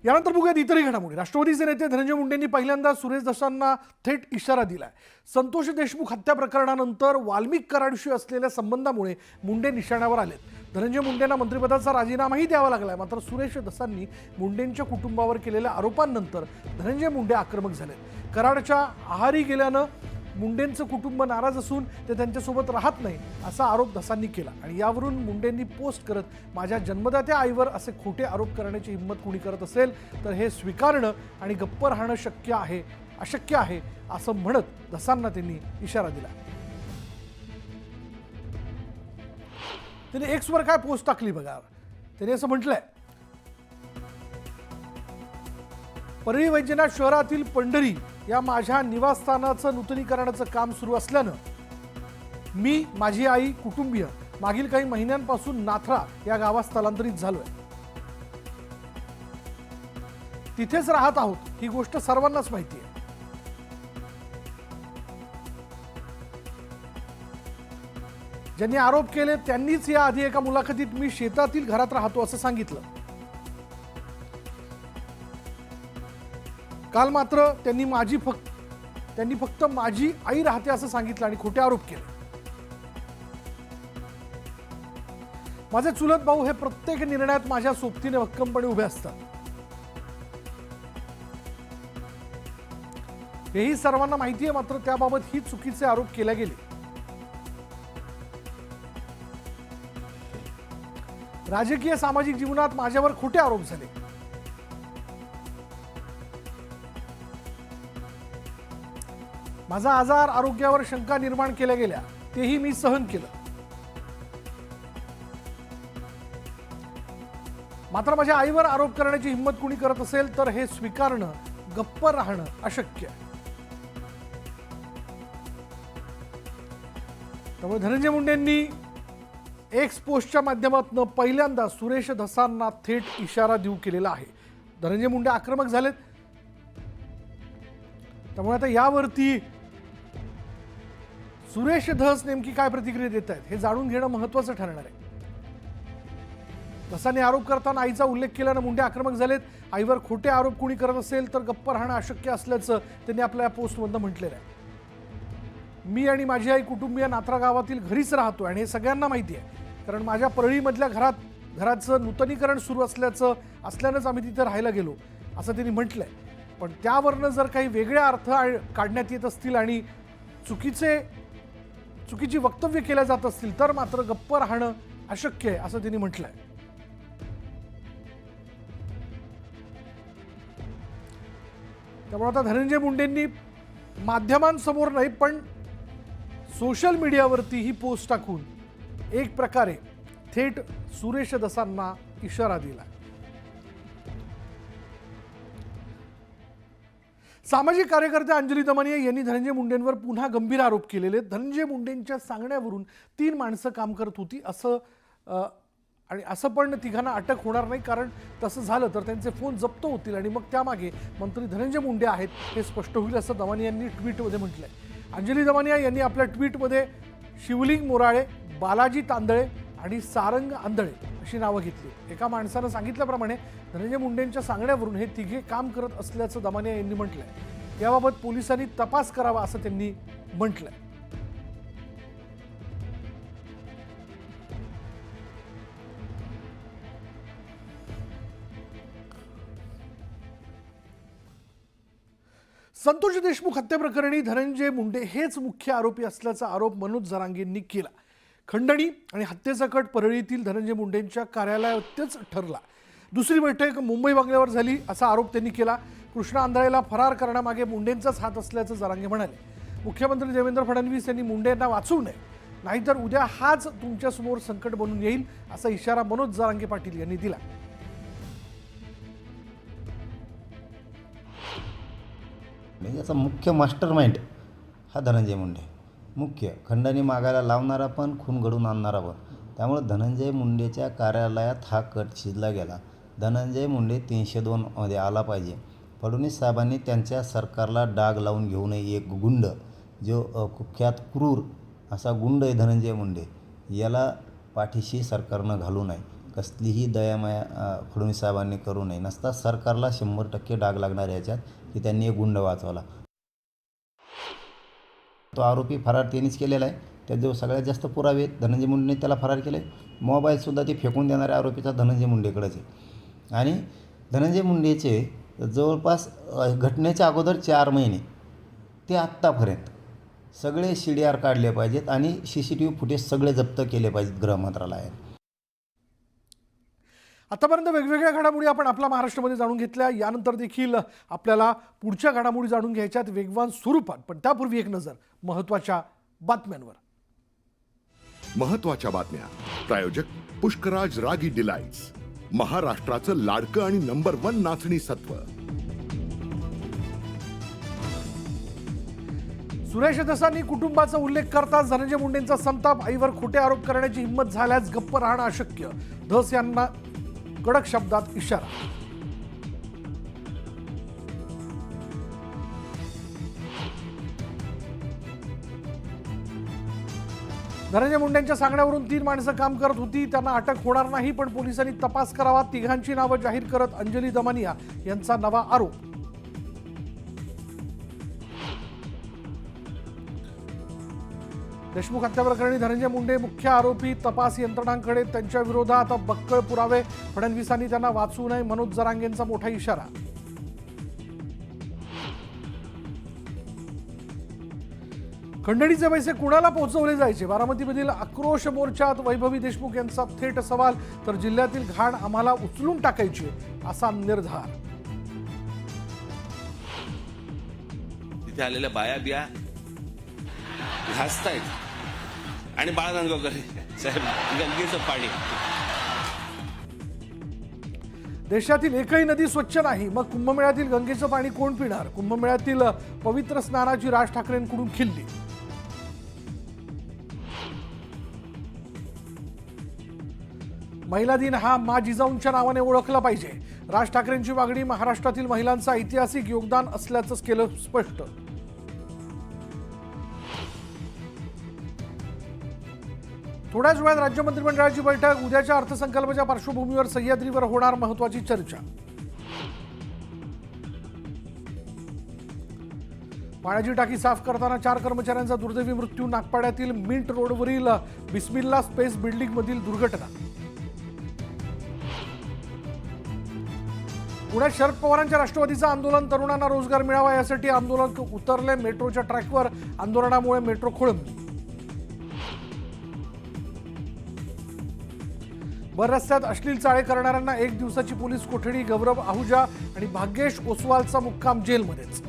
यानंतर बघूयात इतरही घडामोडी। राष्ट्रवादीचे नेते धनंजय मुंडेंनी पहिल्यांदा सुरेश धसांना थेट इशारा दिलाय। संतोष देशमुख हत्या प्रकरणानंतर वाल्मिक कराडशी असलेल्या संबंधामुळे मुंडे निशाण्यावर आलेत। धनंजय मुंडेंना मंत्रिपदाचा राजीनामाही द्यावा लागलाय। मात्र सुरेश धसांनी मुंडेंच्या कुटुंबावर केलेल्या आरोपांनंतर धनंजय मुंडे आक्रमक झालेत। कराडच्या आहारी गेल्यानं मुंडेंचं कुटुंब नाराज असून ते त्यांच्यासोबत राहत नाही असा आरोप धसांनी केला आणि यावरून मुंडेंनी पोस्ट करत माझ्या जन्मदात्या आईवर असे खोटे आरोप करण्याची हिंमत कुणी करत असेल तर हे स्वीकारणं आणि गप्प राहणं अशक्य आहे असं म्हणत धसांना त्यांनी इशारा दिला। त्याने एक्सवर काय पोस्ट टाकली बघा। त्याने असं म्हटलंय, परळी वैजनाथ शहरातील पंढरी या माझ्या निवासस्थानाचं नूतनीकरणाचं काम सुरू असल्यानं मी, माझी आई, कुटुंबीय मागील काही महिन्यांपासून नाथरा या गावात स्थलांतरित झालोय। तिथेच राहत आहोत ही गोष्ट सर्वांनाच माहिती आहे। ज्यांनी आरोप केले त्यांनीच या आधी एका मुलाखतीत मी शेतातील घरात राहतो असं सांगितलं। काल मात्र त्यांनी फक्त माझी आई राहते असं सांगितलं आणि खोटे आरोप केले। माझे चुलत भाऊ हे प्रत्येक निर्णयात माझ्या सोबतीने भक्कमपणे उभे असतात। हेही सर्वांना माहिती आहे, मात्र त्याबाबत ही चुकीचे आरोप केले गेले। राजकीय सामाजिक जीवनात माझ्यावर खोटे आरोप झाले। माझा आजार, आरोग्यावर शंका निर्माण केल्या गेल्या, तेही मी सहन केलं। मात्र माझ्या आईवर आरोप करण्याची हिंमत कुणी करत असेल तर हे स्वीकारणं, गप्प राहणं अशक्य आहे। त्यामुळे धनंजय मुंडेंनी एक्स पोस्टच्या माध्यमातून पहिल्यांदा सुरेश धसांना थेट इशारा देऊ केलेला आहे। धनंजय मुंडे आक्रमक झालेत। त्यामुळे आता यावरती सुरेश धस नेमकी काय प्रतिक्रिया देत आहेत हे जाणून घेणं महत्त्वाचं ठरणार आहे। धसांनी आरोप करताना आईचा उल्लेख केल्यानं मुंडे आक्रमक झालेत। आईवर खोटे आरोप कुणी करत असेल तर गप्प राहणं अशक्य असल्याचं त्यांनी आपल्या पोस्टमधून म्हटलेलं आहे। मी आणि माझी आई, कुटुंबीय नाथरा गावातील घरीच राहतो आणि हे सगळ्यांना माहिती आहे, कारण माझ्या परळीमधल्या घराचं नूतनीकरण सुरू असल्यानंच आम्ही तिथे राहायला गेलो असं त्यांनी म्हटलंय। पण त्यावरनं जर काही वेगळे अर्थ काढण्यात येत असतील आणि चुकीची वक्तव्य केल्या जात असतील तर मात्र गप्प राहणं अशक्य आहे असं त्यांनी म्हटलंय। त्यामुळे आता धनंजय मुंडेंनी माध्यमांसमोर नाही पण सोशल मीडियावरती ही पोस्ट टाकून एक प्रकारे थेट सुरेश धसांना इशारा दिला। सामाजिक कार्यकर्त्या अंजली दमानिया यांनी धनंजय मुंडेंवर पुन्हा गंभीर आरोप केलेले। धनंजय मुंडेंच्या सांगण्यावरून 3 माणसं काम करत होती असं पण तिघांना अटक होणार नाही, कारण तसं झालं तर त्यांचे फोन जप्त होतील आणि मग त्यामागे मंत्री धनंजय मुंडे आहेत हे स्पष्ट होईल असं दमानिया यांनी ट्विटमध्ये म्हटलंय। अंजली दमानिया यांनी आपल्या ट्विटमध्ये शिवलिंग मोराळे, बालाजी तांदळे आणि सारंग आंधळे अशी नावं घेतली। एका माणसानं सांगितल्याप्रमाणे धनंजय मुंडेंच्या सांगण्यावरून हे तिघे काम करत असल्याचं दमानिया यांनी म्हटलंय। याबाबत पोलिसांनी तपास करावा असं त्यांनी म्हटलंय। संतोष देशमुख हत्येप्रकरणी धनंजय मुंडे हेच मुख्य आरोपी असल्याचा आरोप मनोज जरांगेंनी केला। खंडणी आणि हत्येचा कट परळीतील धनंजय मुंडेंच्या कार्यालयातच ठरला। दुसरी बैठक मुंबई बंगल्यावर झाली असा आरोप त्यांनी केला। कृष्णा आंधळेला फरार करण्यामागे मुंडेंचाच हात असल्याचं जरांगे म्हणाले। मुख्यमंत्री देवेंद्र फडणवीस यांनी मुंडेंना वाचवू नये, नाहीतर उद्या हाच तुमच्यासमोर संकट बनून येईल असा इशारा मनोज जरांगे पाटील यांनी दिला। याचा मुख्य मास्टरमाइंड हा धनंजय मुंडे, मुख्य खंडणी मागायला लावणारा पण, खून घडून आणणारा पण। त्यामुळे धनंजय मुंडेच्या कार्यालयात हा कट शिजला गेला। धनंजय मुंडे 302 मध्ये आला पाहिजे। फडणवीस साहेबांनी त्यांच्या सरकारला डाग लावून घेऊ नये। एक गुंड, जो कुख्यात क्रूर असा गुंड आहे धनंजय मुंडे, याला पाठीशी सरकारनं घालू नये। कसलीही दयामाया फडणवीस साहेबांनी करू नये. नसता सरकारला 100% डाग लागणार याच्यात की त्यांनी एक गुंड वाचवला. तो आरोपी फरार त्यांनीच केलेला आहे. त्याजवळ सगळ्यात जास्त पुरावे आहेत. धनंजय मुंडेने त्याला फरार केलं आहे. मोबाईलसुद्धा ते फेकून देणाऱ्या आरोपीचा धनंजय मुंडेकडेच आहे. आणि धनंजय मुंडेचे जवळपास घटनेच्या अगोदर 4 महिने ते आत्तापर्यंत सगळे CDR काढले पाहिजेत आणि CCTV फुटेज सगळे जप्त केले पाहिजेत गृहमंत्रालयाने. आतापर्यंत वेगवेगळ्या घडामोडी आपण आपल्या महाराष्ट्रामध्ये जाणून घेतल्या. यानंतर देखील आपल्याला पुढच्या घडामोडी जाणून घ्यायच्यात वेगवान स्वरूपात. पण त्यापूर्वी एक नजर महत्त्वाच्या बातम्यांवर. महत्त्वाच्या बातम्या. प्रायोजक पुष्कराज रागी डिलाइट्स, महाराष्ट्राचं लाडकं आणि नंबर 1 नाचणी सत्व. सुरेश धसांनी कुटुंबाचा उल्लेख करताच धनंजय मुंडेंचा संताप. आईवर खोटे आरोप करण्याची हिंमत झाल्यास गप्प राहणं अशक्य. धस यांना कडक शब्दात इशारा. धनंजय मुंडेंच्या सांगण्यावरून 3 माणसं काम करत होती. त्यांना अटक होणार नाही, पण पोलिसांनी तपास करावा. 3घांची नावं जाहीर करत अंजली दमानिया यांचा नवा आरोप. देशमुख हत्या प्रकरणी धनंजय मुंडे मुख्य आरोपी. तपास यंत्रणांकडे त्यांच्या विरोधात बक्कळ पुरावे. फडणवीसांनी त्यांना वाचवू नये, मनोज जरांगेंचा मोठा इशारा. खंडणीचे पैसे कुणाला पोहोचवले जायचे? बारामतीमधील आक्रोश मोर्चात वैभवी देशमुख यांचा थेट सवाल. तर जिल्ह्यातील घाण आम्हाला उचलून टाकायची असा निर्धार. तिथे आलेल्या बाया बिया हसतायत आणि बाळा नांदगावकर साहेब गंगेचं पाणी. देशातील एकही नदी स्वच्छ नाही, मग कुंभमेळ्यातील गंगेचं पाणी कोण पिणार? कुंभमेळ्यातील पवित्र स्नानाची राज ठाकरेंकडून खिल्ली. महिला दिन हा मा जिजाऊंच्या नावाने ओळखला पाहिजे. राज ठाकरेंची मागणी. महाराष्ट्रातील महिलांचं ऐतिहासिक योगदान असल्याचंच केलं स्पष्ट. थोड्याच वेळात राज्य मंत्रिमंडळाची बैठक. उद्याच्या अर्थसंकल्पाच्या पार्श्वभूमीवर सह्याद्रीवर होणार महत्त्वाची चर्चा. पाण्याची टाकी साफ करताना 4 कर्मचाऱ्यांचा दुर्दैवी मृत्यू. नागपाड्यातील मिंट रोडवरील बिस्मिल्ला स्पेस बिल्डिंगमधील दुर्घटना. पुण्यात शरद पवारांच्या राष्ट्रवादीचं आंदोलन. तरुणांना रोजगार मिळावा यासाठी आंदोलक उतरले मेट्रोच्या ट्रॅकवर. आंदोलनामुळे मेट्रो खोळंबली. भर रस्त्यात अश्लील चाळे करणाऱ्यांना 1 दिवसाची पोलीस कोठडी. गौरव आहुजा आणि भाग्येश ओसवालचा मुक्काम जेलमध्येच.